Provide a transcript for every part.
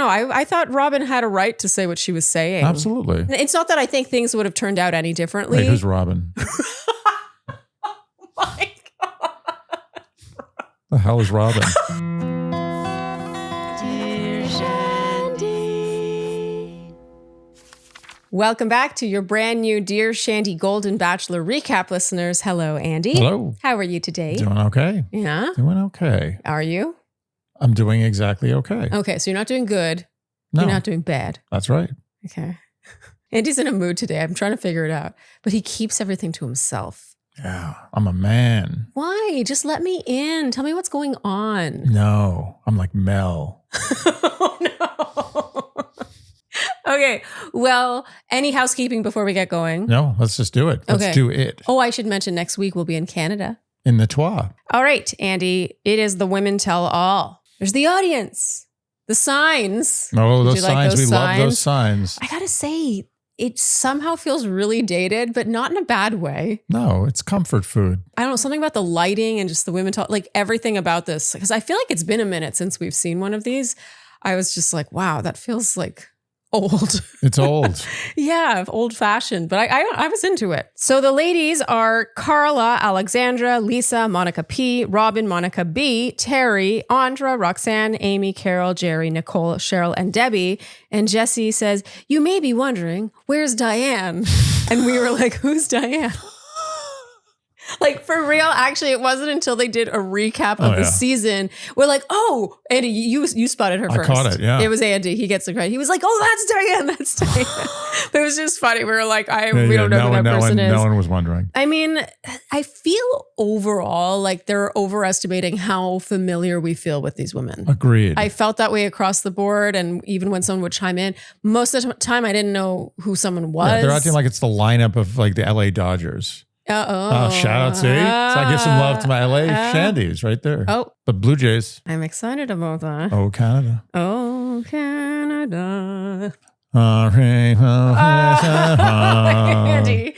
know. I thought Robin had a right to say what she was saying. Absolutely. It's not that I think things would have turned out any differently. Wait, who's Robin? Oh my God. The hell is Robin? Dear Shandy. Welcome back to your brand new Dear Shandy Golden Bachelor recap, listeners. Hello, Andy. Hello. How are you today? Doing okay. Yeah. Doing okay. Are you? I'm doing exactly okay. Okay, so you're not doing good. No, You're not doing bad. that's right. Okay. Andy's in a mood today. I'm trying to figure it out. But he keeps everything to himself. Yeah, I'm a man. Why? Just let me in. Tell me what's going on. No, I'm like Mel. Oh, no. Okay. Well, any housekeeping before we get going? No, let's just do it. Let's Okay. do it. Oh, I should mention next week we'll be in Canada. In the Trois. All right, Andy. It is the Women Tell All. There's the audience. The signs. Oh, Did those you like signs. those We love those signs? signs. I gotta say, it somehow feels really dated, but not in a bad way. No, it's comfort food. I don't know, something about the lighting and just the women talk, like everything about this. Because I feel like it's been a minute since we've seen one of these. I was just like, wow, that feels like old. It's old. Yeah, old fashioned, but I was into it. So the ladies are Carla, Alexandra, Lisa, Monica P, Robin, Monica B, Terry, Andra, Roxanne, Amy, Carol, Jerry, Nicole, Cheryl, and Debbie. And Jesse says, you may be wondering, where's Diane? And we were like, who's Diane? Like, for real, actually, it wasn't until they did a recap of the season. We're like, oh, Andy, you spotted her first. I caught it, yeah. It was Andy. He gets the credit. He was like, oh, that's Diane. That's Diane. But it was just funny. We were like, we don't know who that person is. No one was wondering. I mean, I feel overall like they're overestimating how familiar we feel with these women. Agreed. I felt that way across the board. And even when someone would chime in, most of the time I didn't know who someone was. Yeah, they're acting like it's the lineup of like the LA Dodgers. Oh, shout out, see? So I give some love to my LA Shandies right there. Oh. The Blue Jays. I'm excited about that. Oh, Canada. Oh, Canada. Andy.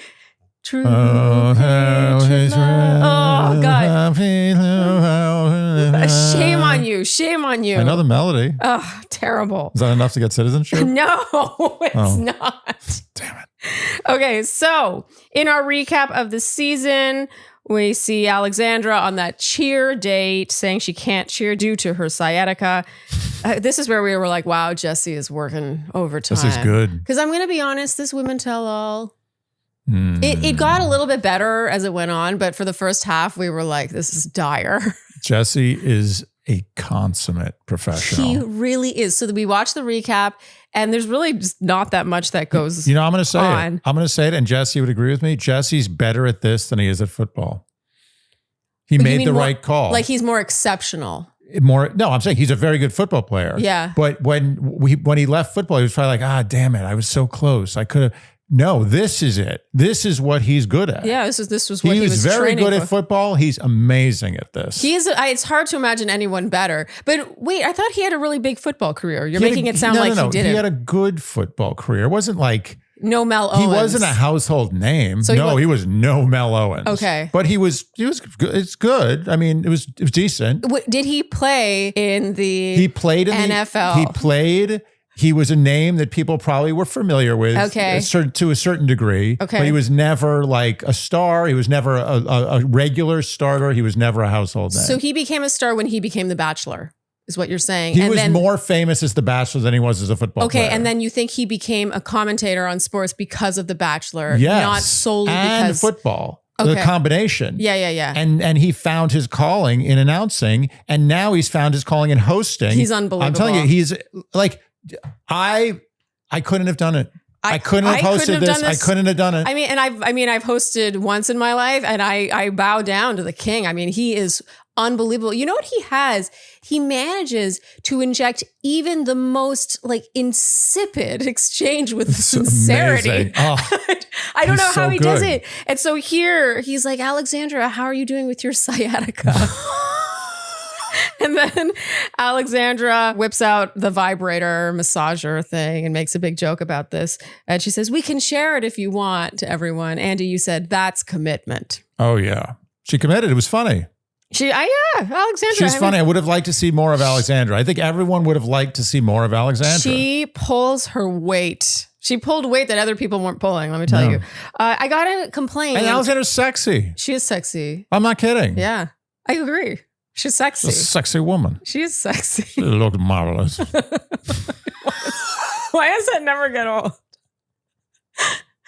True. Oh, God. Shame on you. Shame on you. Another melody. Oh, terrible. Is that enough to get citizenship? No, it's not. Damn it. Okay, so in our recap of the season, we see Alexandra on that cheer date saying she can't cheer due to her sciatica. This is where we were like, wow, Jesse is working overtime. This is good. Because I'm going to be honest, this Women Tell All, it got a little bit better as it went on, but for the first half, we were like, this is dire. Jesse is a consummate professional. He really is. So we watched the recap, and there's really just not that much that goes I'm going to say on. it. I'm going to say it, and Jesse would agree with me. Jesse's better at this than he is at football. He made the right call. Like he's more exceptional. No, I'm saying he's a very good football player. Yeah. But when he left football, he was probably like, damn it, I was so close. I could have. No, this is it. This is what he's good at. Yeah, this was what he was very training good for. at football. He's amazing at this. It's hard to imagine anyone better. But wait, I thought he had a really big football career. You're making it sound like he didn't. He had a good football career. It wasn't like no Mel Owens. He wasn't a household name. So he was no Mel Owens. Okay, but he was good. It's good. I mean, it was decent. Did he play in the? He played in NFL. He played. He was a name that people probably were familiar with, to a certain degree. Okay. But he was never like a star. He was never a regular starter. He was never a household name. So he became a star when he became the Bachelor, is what you're saying. He was more famous as the Bachelor than he was as a football player. Okay, and then you think he became a commentator on sports because of the Bachelor, yes, not solely and because football. Okay. The combination. Yeah. And he found his calling in announcing, and now he's found his calling in hosting. He's unbelievable. I'm telling you, he's like, I couldn't have done it. I couldn't have hosted this. I couldn't have done it. I mean, I've hosted once in my life, and I bow down to the king. I mean, he is unbelievable. You know what he has? He manages to inject even the most like insipid exchange with sincerity. Oh, I don't know how he does good. it. And so here he's like, Alexandra, how are you doing with your sciatica? And then Alexandra whips out the vibrator massager thing and makes a big joke about this. And she says, we can share it if you want to everyone. Andy, you said that's commitment. Oh, yeah. She committed. It was funny. Alexandra. She's funny. I would have liked to see more of Alexandra. I think everyone would have liked to see more of Alexandra. She pulls her weight. She pulled weight that other people weren't pulling, let me tell you. I gotta complain. And Alexandra's sexy. She is sexy. I'm not kidding. Yeah, I agree. She's sexy. She's a sexy woman. She is sexy. She looked marvelous. Why does that never get old?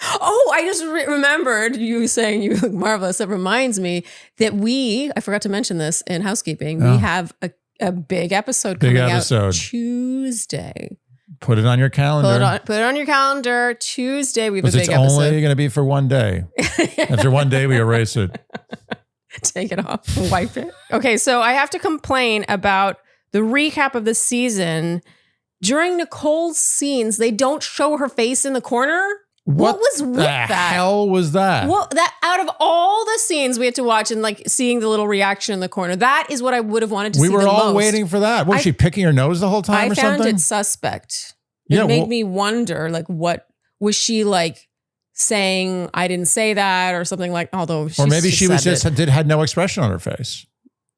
Oh, I just remembered you saying you look marvelous. That reminds me that I forgot to mention this in housekeeping. We have a big episode coming out Tuesday. Put it on your calendar. Put it on your calendar. Tuesday, we have a big episode. It's only going to be for one day. After one day, we erase it. Take it off and wipe it. Okay, so I have to complain about the recap of the season. During Nicole's scenes, they don't show her face in the corner. What was with that? The hell was that? Well, that out of all the scenes we had to watch and like seeing the little reaction in the corner, that is what I would have wanted to see. We were all waiting for that. Was she picking her nose the whole time or something? I found it suspect. It made me wonder, like, what was she like saying? I didn't say that or something like. Although, or maybe she was just had no expression on her face.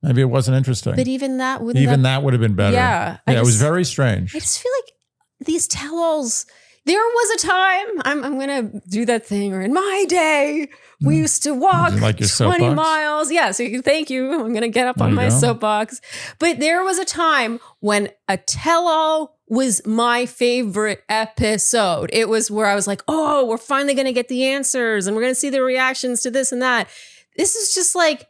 Maybe it wasn't interesting. But even that would have been better. Yeah, it was very strange. I just feel like these tell-alls. There was a time, I'm going to do that thing, or in my day, we used to walk like 20 miles. Yeah, so thank you. I'm going to get up on my soapbox. But there was a time when a tell-all was my favorite episode. It was where I was like, oh, we're finally going to get the answers and we're going to see the reactions to this and that. This is just like,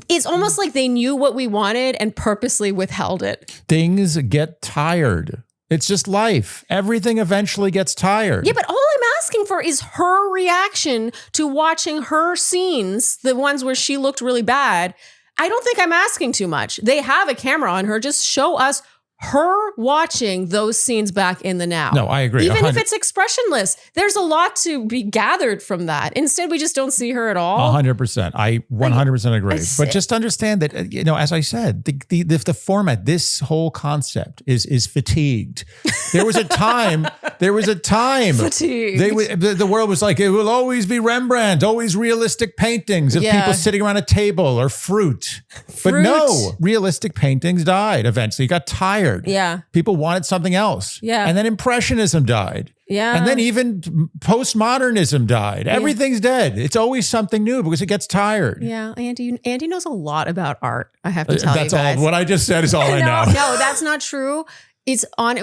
it's almost like they knew what we wanted and purposely withheld it. Things get tired. It's just life. Everything eventually gets tired. Yeah, but all I'm asking for is her reaction to watching her scenes, the ones where she looked really bad. I don't think I'm asking too much. They have a camera on her. Just show us her watching those scenes back in the now. No, I agree. Even if it's expressionless, there's a lot to be gathered from that. Instead, we just don't see her at all. 100%. I 100% agree. But just understand that, as I said, the format, this whole concept is fatigued. There was a time. Fatigued. The world was like, it will always be Rembrandt, always realistic paintings of people sitting around a table or fruit. But no, realistic paintings died eventually. You got tired. Yeah. People wanted something else. Yeah. And then Impressionism died. Yeah. And then even postmodernism died. Everything's dead. It's always something new because it gets tired. Yeah. Andy knows a lot about art, I have to tell you guys. That's all. What I just said is all I know. No, that's not true. It's on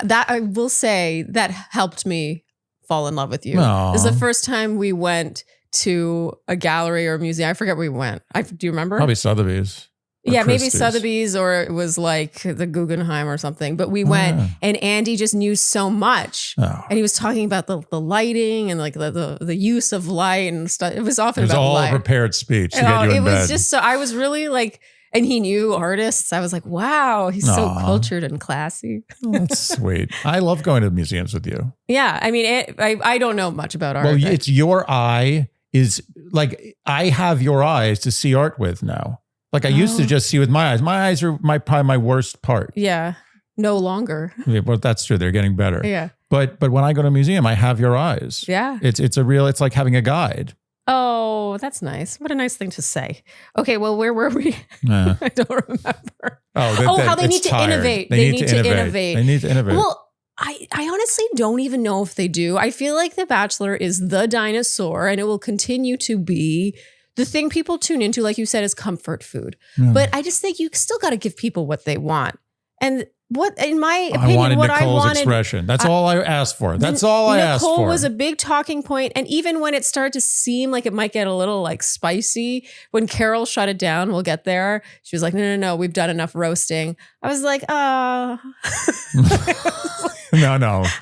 that I will say that helped me fall in love with you. Aww. This is the first time we went to a gallery or a museum. I forget where we went. Do you remember? Probably Sotheby's. Yeah, maybe Sotheby's, or it was like the Guggenheim or something. But we went and Andy just knew so much. Oh. And he was talking about the lighting and like the use of light and stuff. It was often about light. It was all a prepared speech to get you in bed. It was just so, I was really like, and he knew artists. I was like, wow, he's so cultured and classy. That's sweet. I love going to museums with you. Yeah, I mean, I don't know much about art. Well, it's your eye is like, I have your eyes to see art with now. Like I used to just see with my eyes. My eyes are probably my worst part. Yeah. No longer. Yeah, well, that's true. They're getting better. Yeah. But when I go to a museum, I have your eyes. Yeah. It's like having a guide. Oh, that's nice. What a nice thing to say. Okay, well, where were we? I don't remember. How they need to innovate. They need to innovate. They need to innovate. Well, I honestly don't even know if they do. I feel like The Bachelor is the dinosaur and it will continue to be the thing people tune into, like you said, is comfort food. Yeah. But I just think you still got to give people what they want. And what, in my opinion, Nicole's expression. That's all I asked for. That's all I asked for. Nicole was a big talking point. And even when it started to seem like it might get a little like spicy, when Carol shut it down, we'll get there. She was like, no, we've done enough roasting. I was like, No.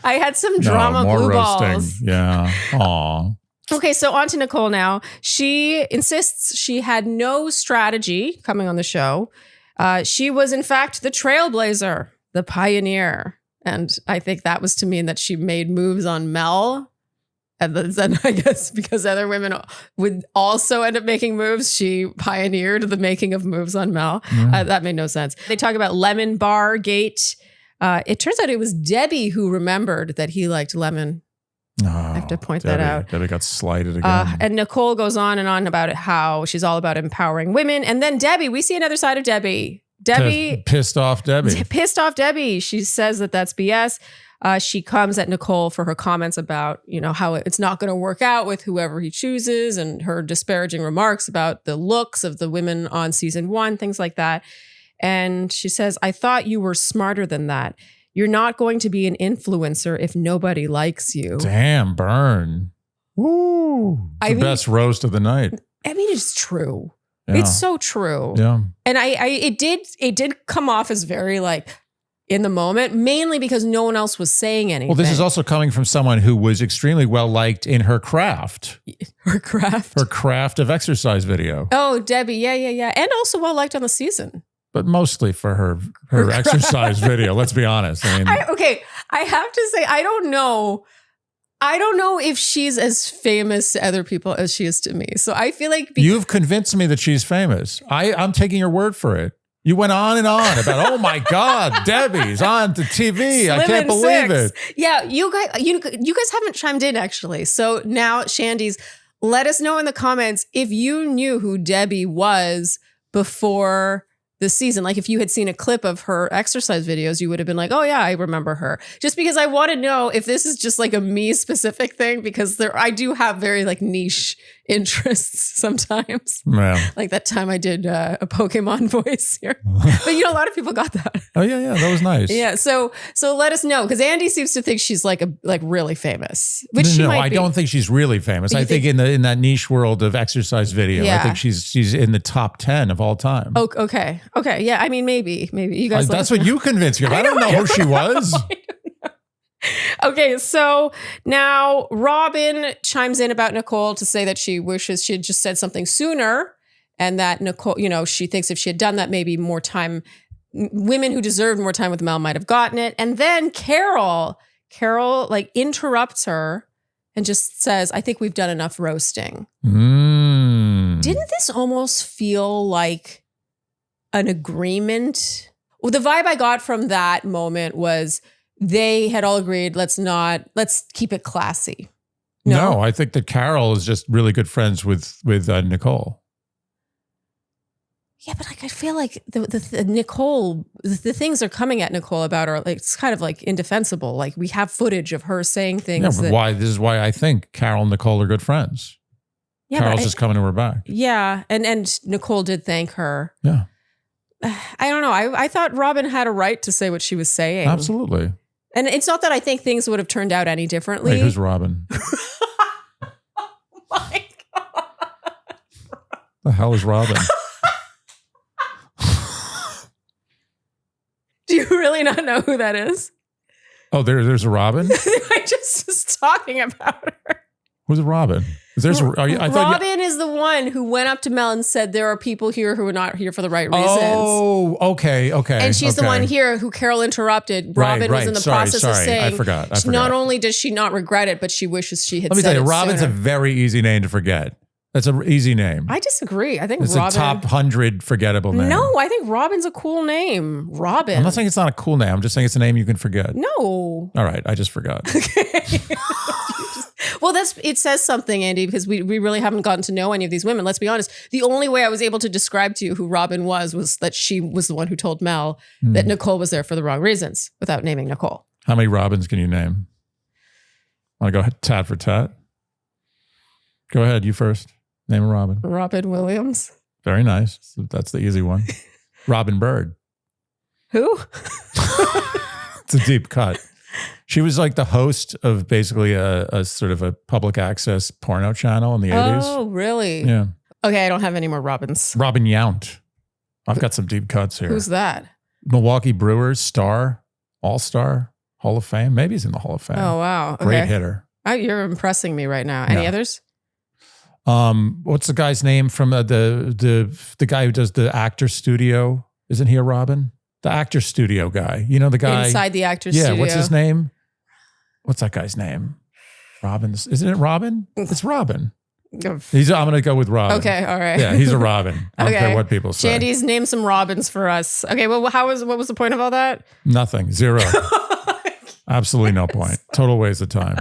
I had some drama more blue roasting. balls. Yeah. Aw. Okay, so on to Nicole now. She insists she had no strategy coming on the show. She was, in fact, the trailblazer, the pioneer. And I think that was to mean that she made moves on Mel. And then I guess because other women would also end up making moves, she pioneered the making of moves on Mel. That made no sense. They talk about lemon bar gate. It turns out it was Debbie who remembered that he liked lemon. I have to point that out. Debbie got slighted again. And Nicole goes on and on about how she's all about empowering women. And then Debbie, we see another side of Debbie. Pissed off Debbie. Pissed off Debbie. She says that that's BS. She comes at Nicole for her comments about, how it's not going to work out with whoever he chooses, and her disparaging remarks about the looks of the women on season 1, things like that. And she says, I thought you were smarter than that. You're not going to be an influencer if nobody likes you. Damn, burn. Woo. The best roast of the night. I mean, it's true. Yeah. It's so true. Yeah. And it did come off as very in the moment, mainly because no one else was saying anything. Well, this is also coming from someone who was extremely well liked in her craft. Her craft? Her craft of exercise video. Oh, Debbie. Yeah. And also well liked on the season. But mostly for her exercise video, let's be honest. I mean, I have to say, I don't know if she's as famous to other people as she is to me. So I feel like you've convinced me that she's famous. I'm taking your word for it. You went on and on about, oh my God, Debbie's on the TV. I can't believe it. Yeah, you guys haven't chimed in actually. So now, Shandy's, let us know in the comments if you knew who Debbie was before the season. Like if you had seen a clip of her exercise videos, you would have been like, oh yeah, I remember her. Just because I want to know if this is just a me specific thing, because I do have very niche interests sometimes. Yeah. Like that time I did a Pokemon voice here. But a lot of people got that. Oh yeah, that was nice. Yeah, so let us know, because Andy seems to think she's really famous, which she might be. I don't think she's really famous. I think in that niche world of exercise video, I think she's in the top 10 of all time. Oh, okay, yeah. I mean, maybe you guys. That's what you convinced me. I don't know who she was. Okay, so now Robin chimes in about Nicole to say that she wishes she had just said something sooner, and that Nicole, she thinks if she had done that, maybe more time, women who deserved more time with Mel might have gotten it. And then Carol interrupts her and just says, I think we've done enough roasting. Didn't this almost feel like an agreement? Well, the vibe I got from that moment was they had all agreed, let's keep it classy. No, I think that Carol is just really good friends with Nicole. Yeah, but I feel like the Nicole, the things are coming at Nicole about her, it's kind of indefensible. We have footage of her saying things. Yeah, but this is why I think Carol and Nicole are good friends. Yeah, Carol's just coming to her back. Yeah, and Nicole did thank her. Yeah. I don't know. I thought Robin had a right to say what she was saying. Absolutely. And it's not that I think things would have turned out any differently. Wait, who's Robin? Oh my God. The hell is Robin? Do you really not know who that is? Oh, there's a Robin? I just was talking about her. Who's a Robin? Robin is the one who went up to Mel and said, there are people here who are not here for the right reasons. Oh, okay. And she's the one here who Carol interrupted. Robin was in the process of saying, I forgot. Not only does she not regret it, but she wishes she had said it. Let me tell you, Robin's a very easy name to forget. That's an easy name. I disagree. I think it's Robin, a top 100 forgettable name. No, I think Robin's a cool name. Robin. I'm not saying it's not a cool name. I'm just saying it's a name you can forget. No. All right. I just forgot. Okay. Well, it says something, Andy, because we really haven't gotten to know any of these women. Let's be honest. The only way I was able to describe to you who Robin was that she was the one who told Mel that Nicole was there for the wrong reasons without naming Nicole. How many Robins can you name? Want to go tat for tat? Go ahead. You first. Name a Robin. Robin Williams. Very nice. So that's the easy one. Robin Bird. Who? It's a deep cut. She was like the host of basically a sort of a public access porno channel in the 80s. Oh, really? Yeah. Okay, I don't have any more Robins. Robin Yount. I've got some deep cuts here. Who's that? Milwaukee Brewers star, all-star, Hall of Fame. Maybe he's in the Hall of Fame. Oh, wow. Okay. Great hitter. You're impressing me right now. Any others? What's the guy's name from the guy who does the actor studio? Isn't he a Robin? The actor studio guy. You know the guy inside the actor studio. Yeah, what's his name? What's that guy's name? Robin's. Isn't it Robin? It's Robin. I'm going to go with Robin. Okay, all right. Yeah, he's a Robin. I don't care what people say. Shandy's named some Robins for us. Okay, well, what was the point of all that? Nothing. Zero. Absolutely no point. Total waste of time.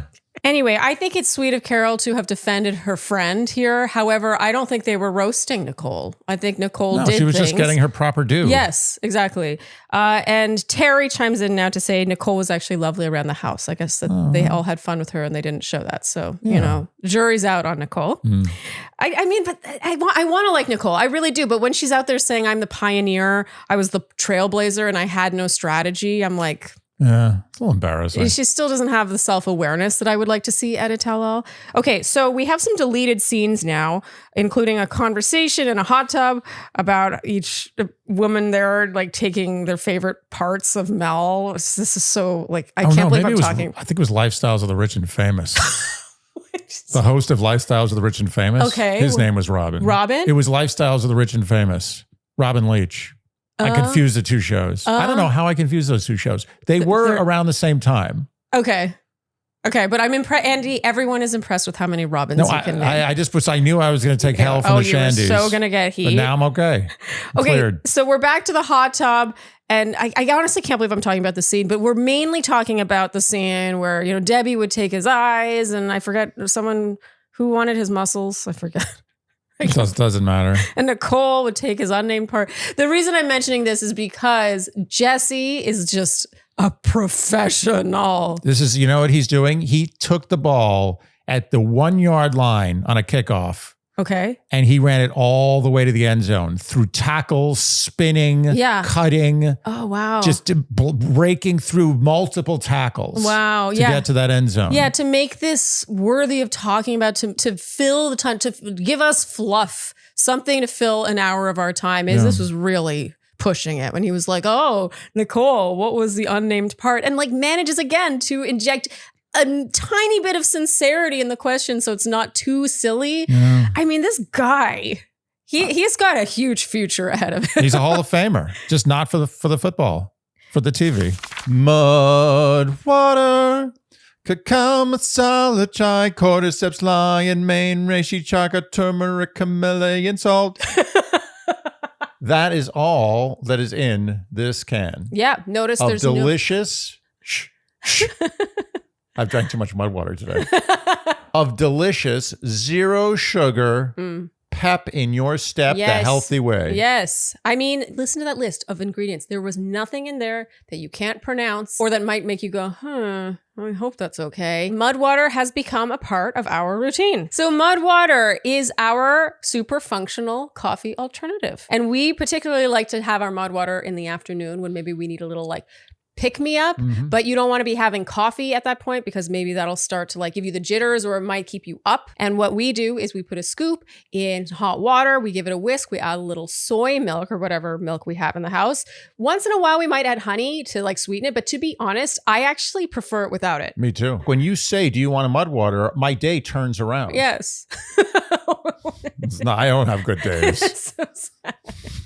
Anyway, I think it's sweet of Carol to have defended her friend here. However, I don't think they were roasting Nicole. I think Nicole did she was things. just getting her proper due. Yes, exactly. And Terry chimes in now to say Nicole was actually lovely around the house. I guess that they all had fun with her and they didn't show that. So, jury's out on Nicole. I mean, but I want to like Nicole. I really do. But when she's out there saying I'm the pioneer, I was the trailblazer and I had no strategy, I'm like... Yeah, it's a little embarrassing. She still doesn't have the self-awareness that I would like to see at a tell-all. Okay, so we have some deleted scenes now, including a conversation in a hot tub about each woman there, like taking their favorite parts of Mel. This is so, like, I can't believe I'm talking. I think it was Lifestyles of the Rich and Famous. The host of Lifestyles of the Rich and Famous. Okay. His name was Robin. Robin? It was Lifestyles of the Rich and Famous. Robin Leach. I confused the two shows. I don't know how I confused those two shows. They were around the same time. Okay, but I'm impressed. Andy, everyone is impressed with how many Robins you can name. I knew I was going to take hell from the Shandys. You were so going to get heat. But now I'm okay. Cleared. So we're back to the hot tub. And I honestly can't believe I'm talking about the scene, but we're mainly talking about the scene where, Debbie would take his eyes and I forget someone who wanted his muscles. I forget. It doesn't matter. And Nicole would take his unnamed part. The reason I'm mentioning this is because Jesse is just a professional. This is, you know what he's doing? He took the ball at the 1 yard line on a kickoff. Okay. And he ran it all the way to the end zone through tackles, spinning, cutting. Oh, wow. Just breaking through multiple tackles. Wow. To get to that end zone. Yeah, to make this worthy of talking about, to fill the time, to give us fluff, something to fill an hour of our time. This was really pushing it when he was like, oh, Nicole, what was the unnamed part? And like manages again to inject a tiny bit of sincerity in the question so it's not too silly. Yeah. I mean, this guy, he's got a huge future ahead of him. He's a Hall of Famer, just not for the football, for the TV. Mud, water, cacao masala, chai, cordyceps, lion mane, reishi, chaga, turmeric, Himalayan salt. That is all that is in this can. Yeah, notice of there's delicious... I've drank too much mud water today. Of delicious, zero sugar, pep in your step, the healthy way. Yes. I mean, listen to that list of ingredients. There was nothing in there that you can't pronounce or that might make you go, I hope that's okay. Mud water has become a part of our routine. So mud water is our super functional coffee alternative. And we particularly like to have our mud water in the afternoon when maybe we need a little pick me up, but you don't want to be having coffee at that point because maybe that'll start to give you the jitters or it might keep you up. And what we do is we put a scoop in hot water, we give it a whisk, we add a little soy milk or whatever milk we have in the house. Once in a while, we might add honey to sweeten it, but to be honest, I actually prefer it without it. Me too. When you say, do you want a mud water? My day turns around. Yes. I don't have good days. So sad.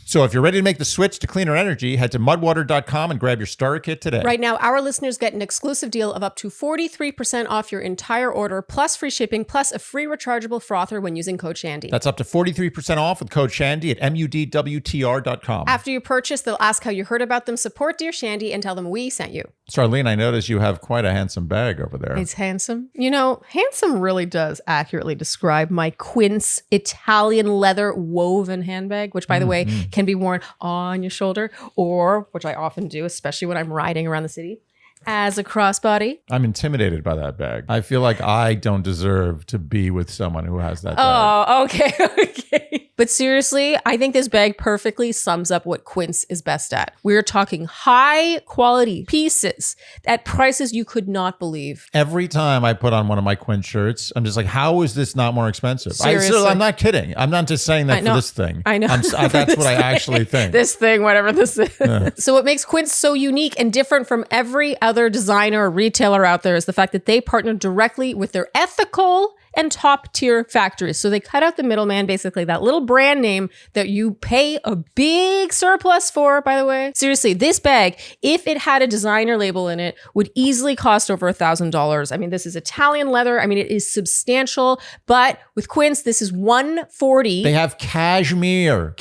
So if you're ready to make the switch to cleaner energy, head to mudwater.com and grab your starter kit today. Right now, our listeners get an exclusive deal of up to 43% off your entire order, plus free shipping, plus a free rechargeable frother when using code Shandy. That's up to 43% off with code Shandy at mudwtr.com. After you purchase, they'll ask how you heard about them, support Dear Shandy, and tell them we sent you. Sharleen, I noticed you have quite a handsome bag over there. It's handsome. Handsome really does accurately describe my Quince Italian leather woven handbag, which, by the way, can be worn on your shoulder or, which I often do, especially when I'm riding around the city, as a crossbody. I'm intimidated by that bag. I feel like I don't deserve to be with someone who has that bag. Oh, okay. But seriously, I think this bag perfectly sums up what Quince is best at. We're talking high quality pieces at prices you could not believe. Every time I put on one of my Quince shirts, I'm just like, how is this not more expensive? Seriously. I'm not kidding. I'm not just saying that for this thing. I know. That's what I actually think. This thing, whatever this is. Yeah. So what makes Quince so unique and different from every other designer or retailer out there is the fact that they partner directly with their ethical and top tier factories. So they cut out the middleman, basically that little brand name that you pay a big surplus for, by the way. Seriously, this bag, if it had a designer label in it, would easily cost over $1,000. I mean, this is Italian leather. I mean, it is substantial, but with Quince, this is $140. They have cashmere,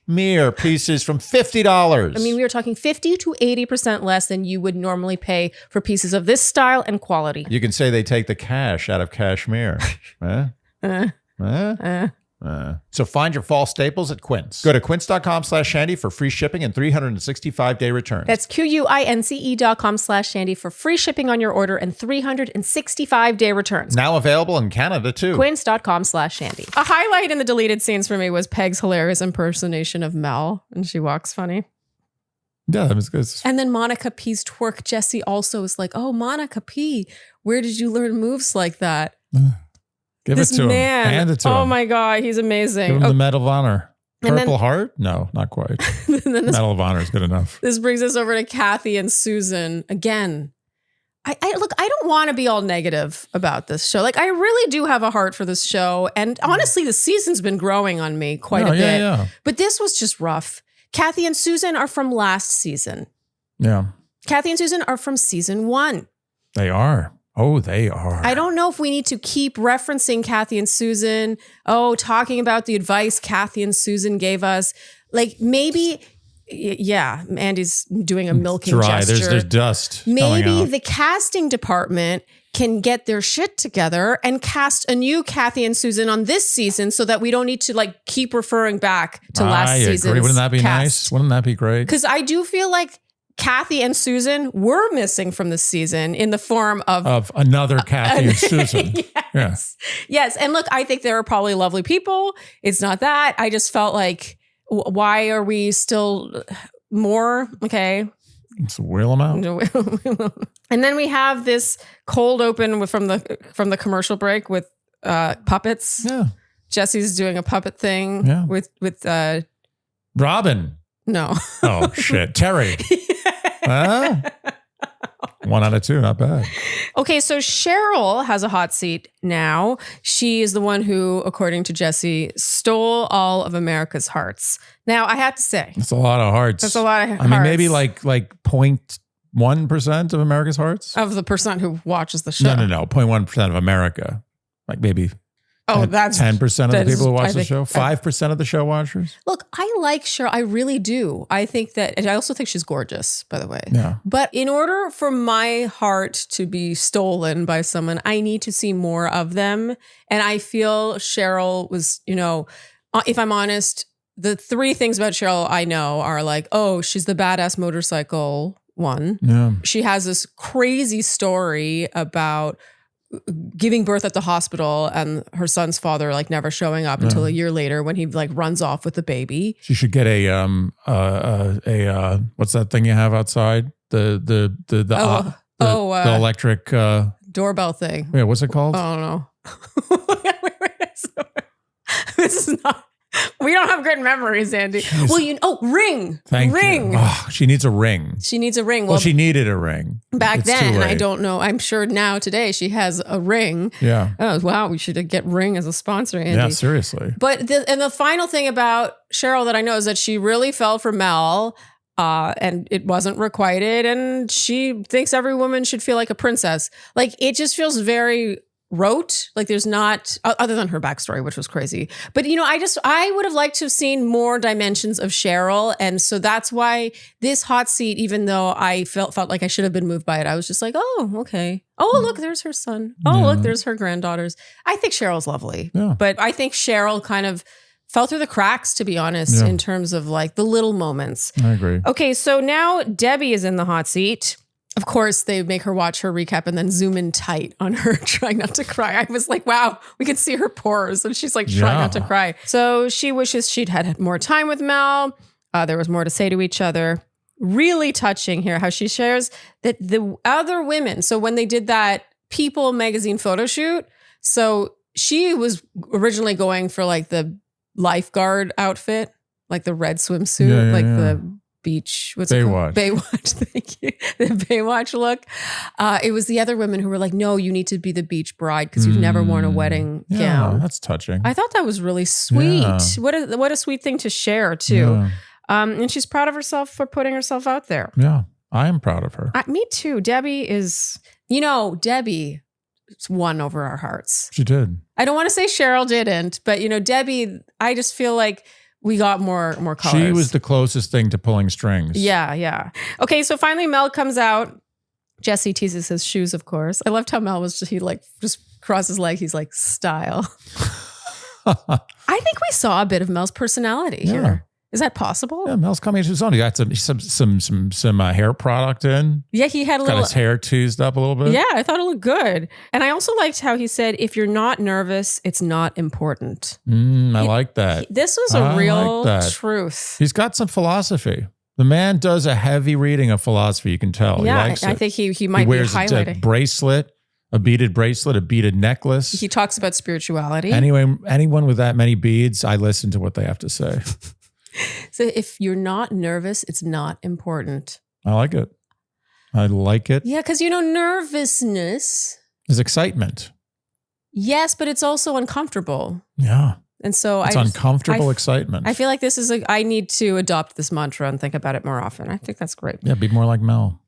cashmere pieces from $50. I mean, we are talking 50 to 80% less than you would normally pay for pieces of this style and quality. You can say they take the cash out of cashmere. So find your fall staples at Quince. Go to quince.com/Shandy for free shipping and 365-day returns. That's QUINCE.com/Shandy for free shipping on your order and 365-day returns. Now available in Canada too. Quince.com/Shandy. A highlight in the deleted scenes for me was Peg's hilarious impersonation of Mel, and she walks funny. Yeah, that was good. And then Monica P's twerk. Jesse also is like, oh, Monica P, where did you learn moves like that? Give it to him. Hand it to him. Oh my God, he's amazing. Give him the Medal of Honor. Purple Heart? No, not quite. Medal of Honor is good enough. This brings us over to Kathy and Susan again. I don't want to be all negative about this show. Like, I really do have a heart for this show. And honestly, the season's been growing on me quite a bit. Yeah. But this was just rough. Kathy and Susan are from last season. Yeah. Kathy and Susan are from season 1. They are. Oh, they are. I don't know if we need to keep referencing Kathy and Susan. Oh, talking about the advice Kathy and Susan gave us. Like maybe, yeah, Andy's doing a milking gesture. There's dust. Maybe the casting department can get their shit together and cast a new Kathy and Susan on this season so that we don't need to like keep referring back to last season's agree. Wouldn't that be cast. Nice? Wouldn't that be great? Because I do feel like Kathy and Susan were missing from this season in the form of another Kathy and Susan. Yes. Yes. And look, I think they're probably lovely people. It's not that. I just felt like, why are we still more? Okay. Let's wheel them out. And then we have this cold open from the commercial break with puppets. Yeah. Jesse's doing a puppet thing with Robin. No. Oh, shit. Terry. Huh? 1 out of 2, not bad. Okay, so Cheryl has a hot seat now. She is the one who, according to Jesse, stole all of America's hearts. Now, I have to say. That's a lot of hearts. That's a lot of hearts. I mean, maybe like 0.1% of America's hearts? Of the percent who watches the show. No. 0.1% of America. Like maybe... that's 10% of the people who watch the show, 5% of the show watchers. Look, I like Cheryl. I really do. I think that, and I also think she's gorgeous, by the way. Yeah. But in order for my heart to be stolen by someone, I need to see more of them. And I feel Cheryl was, if I'm honest, the 3 things about Cheryl I know are like, oh, she's the badass motorcycle one. Yeah. She has this crazy story about giving birth at the hospital and her son's father like never showing up until a year later when he like runs off with the baby. She should get a what's that thing you have outside? The electric doorbell thing. Yeah, what's it called? I don't know. This is not. We don't have good memories, Andy. Jeez. Well, ring. Ring. You. Oh, she needs a ring. She needs a ring. Well, she needed a ring. Back then, I don't know. I'm sure now today she has a ring. Yeah. Oh, wow. We should get Ring as a sponsor, Andy. Yeah, seriously. But the final thing about Cheryl that I know is that she really fell for Mel and it wasn't requited. And she thinks every woman should feel like a princess. Like it just feels very rote. Like there's not, other than her backstory, which was crazy. But I would have liked to have seen more dimensions of Cheryl. And so that's why this hot seat, even though I felt like I should have been moved by it, I was just like, oh, okay. Oh, look, there's her son. Oh, look, there's her granddaughters. I think Cheryl's lovely. Yeah. But I think Cheryl kind of fell through the cracks, to be honest, in terms of like the little moments. I agree. Okay, so now Debbie is in the hot seat. Of course, they make her watch her recap and then zoom in tight on her trying not to cry. I was like, wow, we could see her pores. And she's like trying not to cry. So she wishes she'd had more time with Mel. There was more to say to each other. Really touching here how she shares that the other women, so when they did that People magazine photo shoot, so she was originally going for like the lifeguard outfit, like the red swimsuit, the beach, what's it called? Baywatch, thank you. The Baywatch look. It was the other women who were like, no, you need to be the beach bride because you've never worn a wedding gown. That's touching. I thought that was really sweet. Yeah. What a sweet thing to share too. Yeah. And she's proud of herself for putting herself out there. Yeah, I am proud of her. Me too. Debbie is, Debbie won over our hearts. She did. I don't want to say Cheryl didn't, but Debbie, I just feel like we got more colors. She was the closest thing to pulling strings. Yeah. Okay, so finally Mel comes out. Jesse teases his shoes, of course. I loved how Mel was just crossed his leg. He's like, style. I think we saw a bit of Mel's personality here. Is that possible? Yeah, Mel's coming into his own. He got some hair product in. Yeah, he had got his hair teased up a little bit. Yeah, I thought it looked good. And I also liked how he said, if you're not nervous, it's not important. I like that. This was a real truth. He's got some philosophy. The man does a heavy reading of philosophy. You can tell. Yeah, he likes I think he might wears be highlighting. A bracelet, a beaded bracelet, a beaded necklace. He talks about spirituality. Anyway, anyone with that many beads, I listen to what they have to say. So if you're not nervous, it's not important. I like it. Yeah, because nervousness is excitement. Yes, but it's also uncomfortable. Yeah. And so it's uncomfortable excitement. I feel like this is I need to adopt this mantra and think about it more often. I think that's great. Yeah, be more like Mel.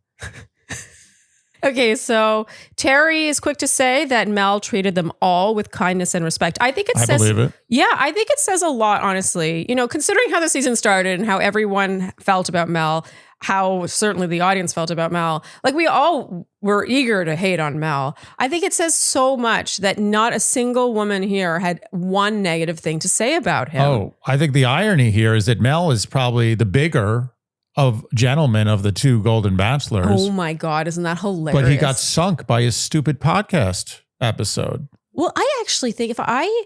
Okay, so Terry is quick to say that Mel treated them all with kindness and respect. I think I believe it. Yeah, I think it says a lot, honestly. Considering how the season started and how everyone felt about Mel, how certainly the audience felt about Mel, like we all were eager to hate on Mel. I think it says so much that not a single woman here had one negative thing to say about him. Oh, I think the irony here is that Mel is probably the bigger of gentlemen of the two Golden Bachelors. Oh my God, isn't that hilarious? But he got sunk by his stupid podcast episode. Well, I actually think if I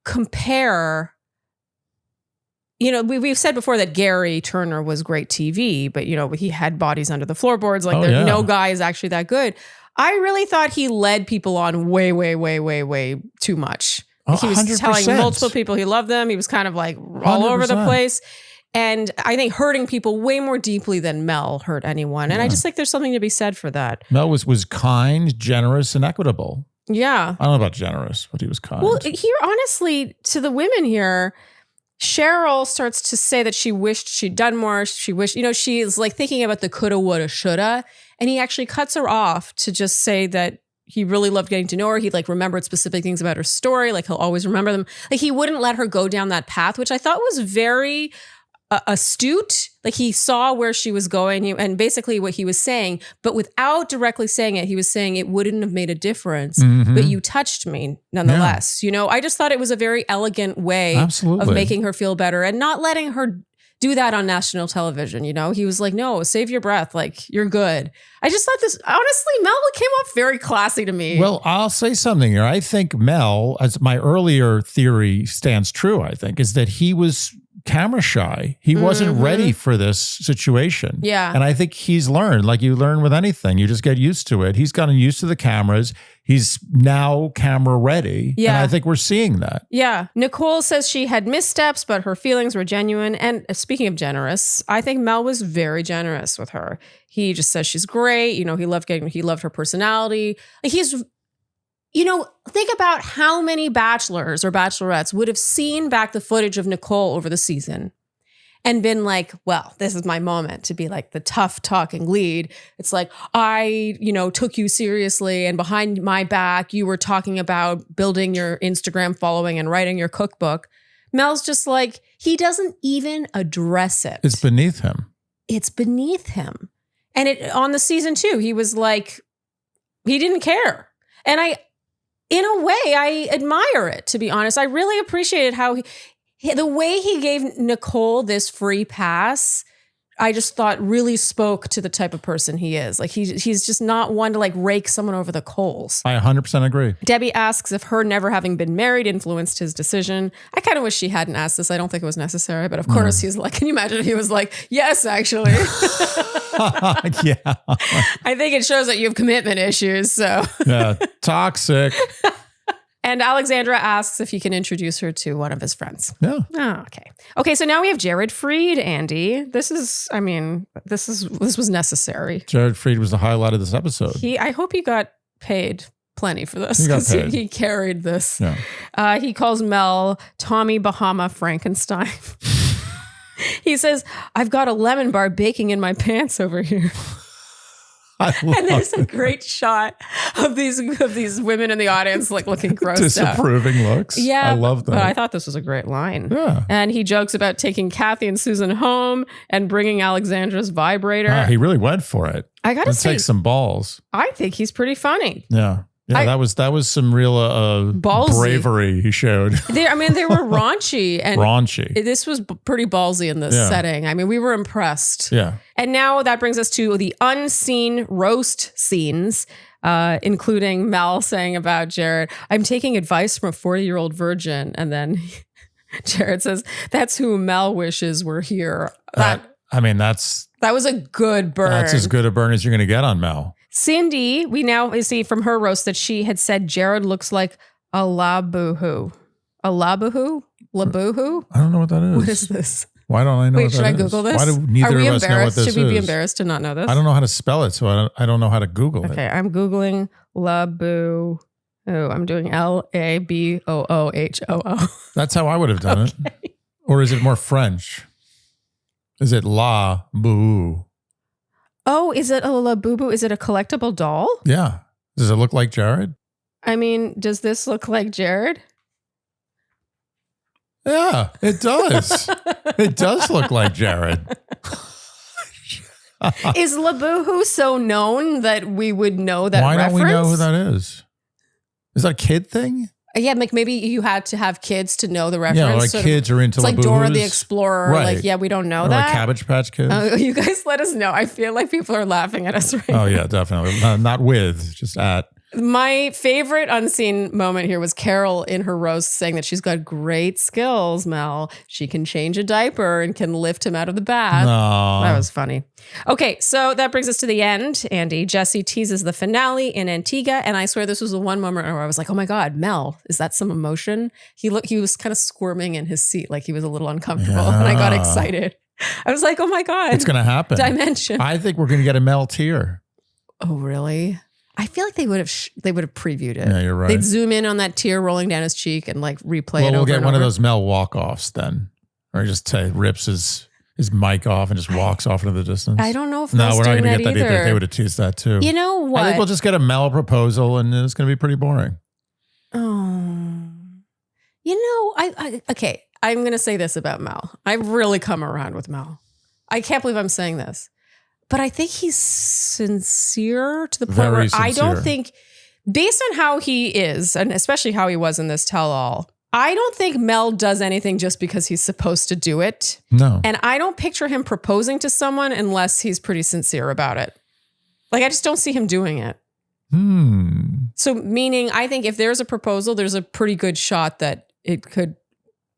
compare, we've said before that Gary Turner was great TV, but he had bodies under the floorboards. Like no guy is actually that good. I really thought he led people on way, way, way, way, way too much. He was 100%. telling multiple people he loved them. He was kind of like all 100%. Over the place. And I think hurting people way more deeply than Mel hurt anyone. And I just think there's something to be said for that. Mel was kind, generous, and equitable. Yeah. I don't know about generous, but he was kind. Well, here, honestly, to the women here, Cheryl starts to say that she wished she'd done more. She wished, she's like thinking about the coulda, woulda, shoulda. And he actually cuts her off to just say that he really loved getting to know her. He remembered specific things about her story. Like he'll always remember them. Like he wouldn't let her go down that path, which I thought was very astute. Like he saw where she was going and basically what he was saying, but without directly saying it, he was saying it wouldn't have made a difference, but you touched me nonetheless. Yeah. I just thought it was a very elegant way of making her feel better and not letting her do that on national television. He was like, no, save your breath. Like you're good. I just thought this, honestly, Mel came off very classy to me. Well, I'll say something here. I think Mel, as my earlier theory stands true, I think, is that he was camera shy. He wasn't ready for this situation. Yeah. And I think he's learned, like you learn with anything, you just get used to it. He's gotten used to the cameras. He's now camera ready. Yeah. And I think we're seeing that. Yeah. Nicole says she had missteps, but her feelings were genuine. And speaking of generous, I think Mel was very generous with her. He just says she's great. He loved her personality. Like he's, think about how many bachelors or bachelorettes would have seen back the footage of Nicole over the season and been like, well, this is my moment to be like the tough talking lead. It's like, I, took you seriously and behind my back, you were talking about building your Instagram following and writing your cookbook. Mel's just like, he doesn't even address it. It's beneath him. It's beneath him. And on the season 2, he was like, he didn't care. And in a way, I admire it, to be honest. I really appreciated how the way he gave Nicole this free pass, I just thought really spoke to the type of person he is. Like he's just not one to rake someone over the coals. I 100% agree. Debbie asks if her never having been married influenced his decision. I kind of wish she hadn't asked this. I don't think it was necessary, but of course he's like, can you imagine if he was like, yes, actually. Yeah. I think it shows that you have commitment issues. So yeah, toxic. And Alexandra asks if he can introduce her to one of his friends. Yeah. Oh, okay. Okay, so now we have Jared Freed, Andy. This was necessary. Jared Freed was the highlight of this episode. I hope he got paid plenty for this. He got paid. He carried this. Yeah. He calls Mel Tommy Bahama Frankenstein. He says, I've got a lemon bar baking in my pants over here. And there's a great shot of these women in the audience like looking gross, disapproving looks. Yeah, I love that. But I thought this was a great line. Yeah. And he jokes about taking Kathy and Susan home and bringing Alexandra's vibrator. He really went for it. I gotta say, take some balls. I think he's pretty funny. Yeah. Yeah, that was some real bravery he showed. They were raunchy. And this was pretty ballsy in this setting. I mean, we were impressed. Yeah. And now that brings us to the unseen roast scenes, including Mel saying about Jared, I'm taking advice from a 40-year-old virgin. And then Jared says, that's who Mel wishes were here. That was a good burn. That's as good a burn as you're going to get on Mel. Cindy, we now see from her roast that she had said Jared looks like a labuhu. A labuhu? Labuhu? I don't know what that is. What is this? Why don't I know what that is? Wait, should I Google this? Why do neither of us know what this is? Should we be embarrassed to not know this? I don't know how to spell it, so I don't know how to Google it. Okay, I'm Googling labuhu. I'm doing Laboohoo. That's how I would have done it. Or is it more French? Is it la boo? Oh, is it a labubu? Is it a collectible doll? Yeah. Does it look like Jared? I mean, does this look like Jared? Yeah, it does. It does look like Jared. Is Labuhu so known that we would know that reference? Why don't we know who that is? Is that a kid thing? Yeah, like maybe you had to have kids to know the reference. Yeah, like kids are into it's like Dora the Explorer. Right. Like, yeah, we don't know or that. Like Cabbage Patch Kids. You guys let us know. I feel like people are laughing at us right now. Oh, yeah, definitely. Not with, just at. My favorite unseen moment here was Carol in her roast saying that she's got great skills, Mel. She can change a diaper and can lift him out of the bath. No. That was funny. Okay, so that brings us to the end, Andy. Jesse teases the finale in Antigua, and I swear this was the one moment where I was like, oh my God, Mel, is that some emotion? He was kind of squirming in his seat like he was a little uncomfortable, and I got excited. I was like, oh my God. It's going to happen. Dimension. I think we're going to get a Mel tear. Oh, really? I feel like they would have previewed it. Yeah, you're right. They'd zoom in on that tear rolling down his cheek and like replay it over. We'll get and one over. of those Mel walk-offs then. Or he just rips his mic off and just walks off into the distance. I don't know if we're not going to get that either. They would have teased that too. You know what? I think we'll just get a Mel proposal and it's going to be pretty boring. Oh. You know, okay, I'm going to say this about Mel. I've really come around with Mel. I can't believe I'm saying this. But I think he's sincere to the point where I don't think, based on how he is, and especially how he was in this tell-all, I don't think Mel does anything just because he's supposed to do it. No. And I don't picture him proposing to someone unless he's pretty sincere about it. Like, I just don't see him doing it. So meaning, I think if there's a proposal, there's a pretty good shot that it could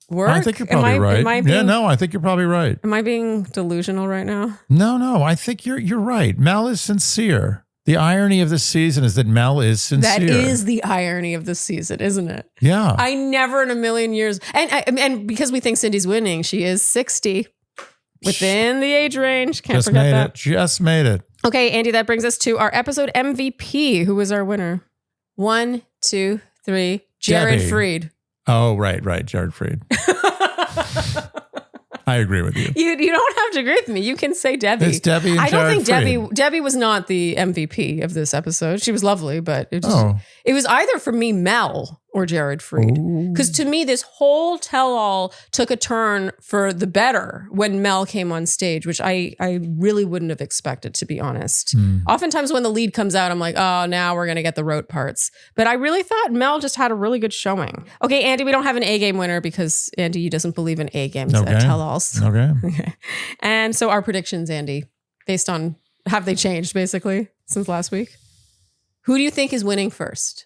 work. I think you're probably right. I think you're probably right. Am I being delusional right now? No. I think you're right. Mel is sincere. The irony of this season is that Mel is sincere. That is the irony of this season, isn't it? Yeah. I never in a million years, and because we think Cindy's winning, she is 60, within the age range. Can't forget that. Just made it. Okay, Andy, that brings us to our episode MVP. Who was our winner? 1, 2, 3. Jared Debbie. Freed. Oh, right. Jared Freed. I agree with you. You don't have to agree with me. You can say Debbie. It's Debbie and I don't Jared think Freed. Debbie was not the MVP of this episode. She was lovely, but it was either for me Mel or Jared Freed. Because to me, this whole tell-all took a turn for the better when Mel came on stage, which I really wouldn't have expected, to be honest. Oftentimes when the lead comes out, I'm like, oh, now we're going to get the rote parts. But I really thought Mel just had a really good showing. Okay, Andy, we don't have an A-game winner because Andy doesn't believe in A-games at tell-alls. Okay. And so our predictions, Andy, based on, have they changed basically since last week? Who do you think is winning first?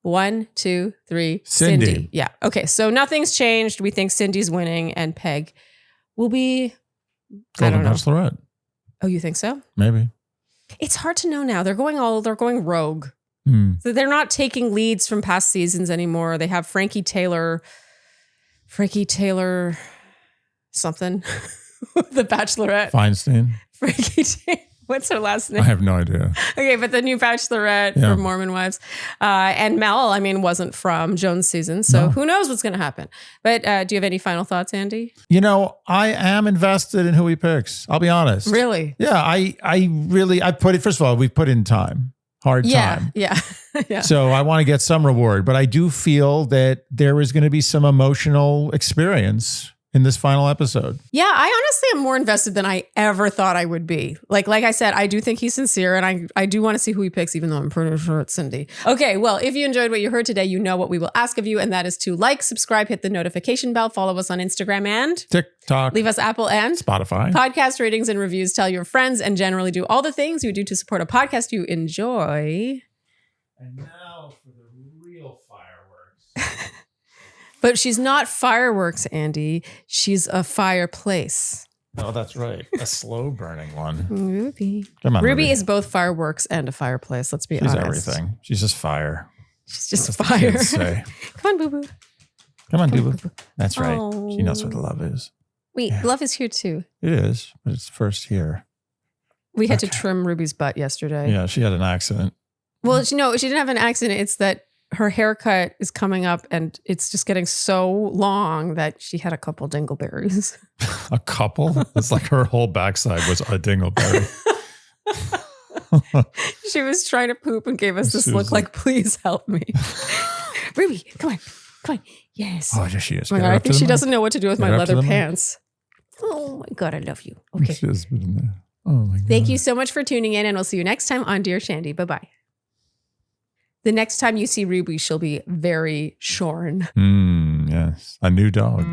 1, 2, 3. Cindy. Yeah. Okay. So nothing's changed. We think Cindy's winning and Peg will be, I don't know. Bachelorette. Oh, you think so? Maybe. It's hard to know now. They're going rogue. So they're not taking leads from past seasons anymore. They have Frankie Taylor something. The Bachelorette. Feinstein. Frankie Taylor. What's her last I name? have no idea. Okay, but the new Bachelorette from Mormon Wives. And Mel, wasn't from Jones' season. So who knows what's going to happen. But do you have any final thoughts, Andy? I am invested in who he picks. I'll be honest. Really? Yeah, I put it, first of all, we've put in time. Hard time. Yeah. Yeah. So I want to get some reward, but I do feel that there is going to be some emotional experience in this final episode. Yeah, I honestly am more invested than I ever thought I would be. Like I said, I do think he's sincere, and I do want to see who he picks, even though I'm pretty sure it's Cindy. Okay, well, if you enjoyed what you heard today, you know what we will ask of you, and that is to like, subscribe, hit the notification bell, follow us on Instagram and TikTok, leave us Apple and Spotify, podcast ratings and reviews, tell your friends, and generally do all the things you do to support a podcast you enjoy. And now for the real fireworks. But she's not fireworks, Andy. She's a fireplace. Oh, that's right. A slow burning one. Ruby. Come on, Ruby is both fireworks and a fireplace. Let's be honest. She's everything. She's just fire. She's just That's what the fire. kids say. Come on, boo-boo. Come on, Come on, Duba. boo-boo. That's right. Oh. She knows what love is. Wait, love is here too. It is, but it's first here. We had to trim Ruby's butt yesterday. Yeah, she had an accident. Well, she didn't have an accident. It's that her haircut is coming up and it's just getting so long that she had a couple dingleberries. A couple? It's like her whole backside was a dingleberry. She was trying to poop and gave us this look like, please help me. Ruby, come on. Yes. Oh, there she is. Oh my God, I think she doesn't know what to do with my leather pants. Oh my God, I love you. Okay. She has been in there. Oh my God. Thank you so much for tuning in, and we'll see you next time on Dear Shandy. Bye-bye. The next time you see Ruby, she'll be very shorn. Yes. A new dog.